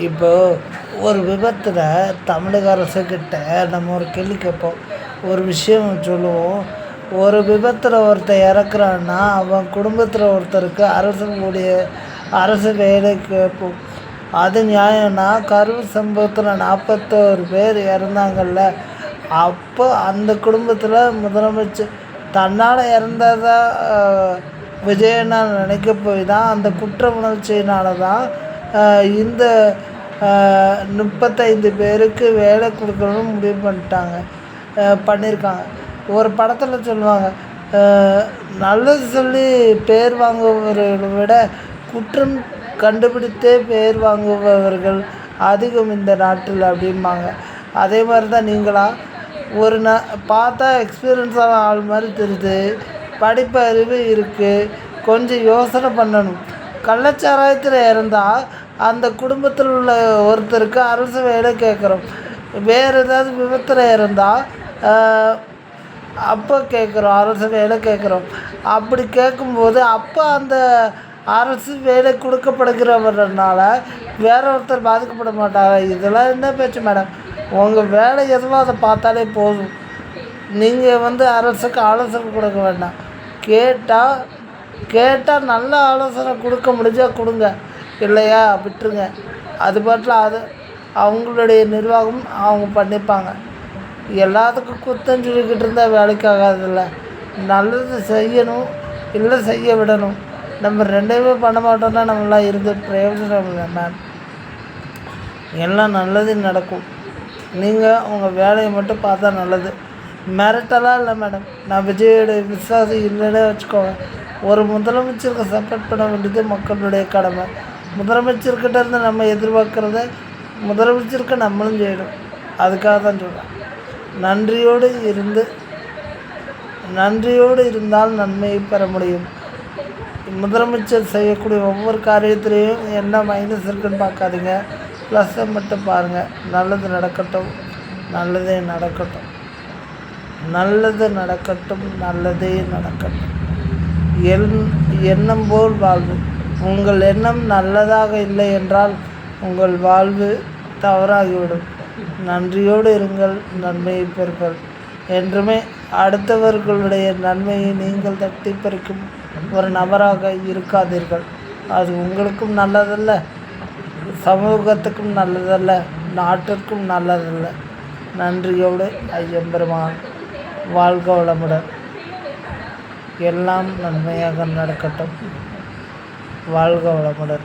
இப்போ ஒரு விபத்தில் தமிழக அரசுக்கிட்ட நம்ம ஒரு கேள்வி கேட்போம். ஒரு விஷயம் சொல்லுவோம். ஒரு விபத்தில் ஒருத்தன் இறக்குறான்னா, அவன் குடும்பத்தில் ஒருத்தருக்கு அரசு வேலை கேட்போம். அது நியாயம்னா, கரூர் சம்பவத்தில் 41 பேர் இறந்தாங்கல்ல, அப்போ அந்த குடும்பத்தில் முதலமைச்சர் தன்னால் இறந்ததா விஜயண்ணா நினைக்க போய் தான், அந்த குற்ற உணர்ச்சியினால தான் இந்த 35 பேருக்கு வேலை கொடுக்கணும்னு முடிவு பண்ணியிருக்காங்க. ஒரு படத்தில் சொல்லுவாங்க, நல்லது சொல்லி பேர் வாங்குபவர்களை விட குற்றம் கண்டுபிடித்தே பேர் வாங்குபவர்கள் அதிகம் இந்த நாட்டில் அப்படிம்பாங்க. அதே மாதிரி தான் நீங்களா ஒரு பார்த்தா எக்ஸ்பீரியன்ஸான ஆள் மாதிரி தெரியுது, படிப்பு அறிவு இருக்குது, கொஞ்சம் யோசனை பண்ணணும். கள்ளச்சாராயத்தில் இறந்தால் அந்த குடும்பத்தில் உள்ள ஒருத்தருக்கு அரசு வேலை கேட்குறோம். வேறு ஏதாவது விபத்தில் இறந்தால் அப்போ கேட்குறோம், அரசு வேலை கேட்குறோம். அப்படி கேட்கும்போது அப்போ அந்த அரசு வேலை கொடுக்கப்படுகிறவர்னால வேற ஒருத்தர் பாதிக்கப்பட மாட்டாங்க. இதெல்லாம் என்ன பேச்சு மேடம்? உங்கள் வேலை எதுவோ அதை பார்த்தாலே போதும். நீங்கள் அரசுக்கு ஆலோசனை கொடுக்க வேண்டாம். கேட்டால் நல்ல ஆலோசனை கொடுக்க முடிஞ்சால் கொடுங்க, இல்லையா விட்டுருங்க. அது பாட்டில் அவங்களுடைய நிர்வாகம் அவங்க பண்ணிப்பாங்க. எல்லாத்துக்கும் குத்தம் சொல்லிக்கிட்டு இருந்தால் வேலைக்கு ஆகாதில்ல. நல்லது செய்யணும், இல்லை செய்ய விடணும். நம்ம ரெண்டுமே பண்ண மாட்டோம்னா நம்மளாம் இருந்து பிரயோஜனம் இல்லை மேம். எல்லாம் நல்லது நடக்கும். நீங்கள் உங்கள் வேலையை மட்டும் பார்த்தா நல்லது. மிரட்டலாம் இல்லை மேடம். நான் விஜயோடைய விசுவாசி இல்லைன்னே வச்சுக்கோங்க. ஒரு முதலமைச்சருக்கு சப்போர்ட் பண்ண வேண்டியது மக்களுடைய கடமை. முதலமைச்சர்கிட்ட இருந்து நம்ம எதிர்பார்க்குறத முதலமைச்சருக்கு நம்மளும் செய்யணும். அதுக்காக தான் சொல்கிறேன். நன்றியோடு இருந்தால் நன்மையை பெற முடியும். முதலமைச்சர் செய்யக்கூடிய ஒவ்வொரு காரியத்திலையும் என்ன மைனஸ் இருக்குன்னு பார்க்காதீங்க, ப்ளஸ்ஸை மட்டும் பாருங்கள். நல்லது நடக்கட்டும், நல்லதே நடக்கட்டும், நல்லது நடக்கட்டும், நல்லதே நடக்கட்டும். எண்ணம் போல் வாழ்வு. உங்கள் எண்ணம் நல்லதாக இல்லை என்றால் உங்கள் வாழ்வு தவறாகிவிடும். நன்றியோடு இருங்கள், நன்மையை பெறுங்கள். என்றுமே அடுத்தவர்களுடைய நன்மையை நீங்கள் தட்டி பறிக்கும் ஒரு நபராக இருக்காதீர்கள். அது உங்களுக்கும் நல்லதல்ல, சமூகத்துக்கும் நல்லதல்ல, நாட்டிற்கும் நல்லதல்ல. நன்றியோடு ஐயம்பெருமான். வாழ்க வளமுடன். எல்லாம் நன்மையாக நடக்கட்டும். வாழ்க வளமுடன்.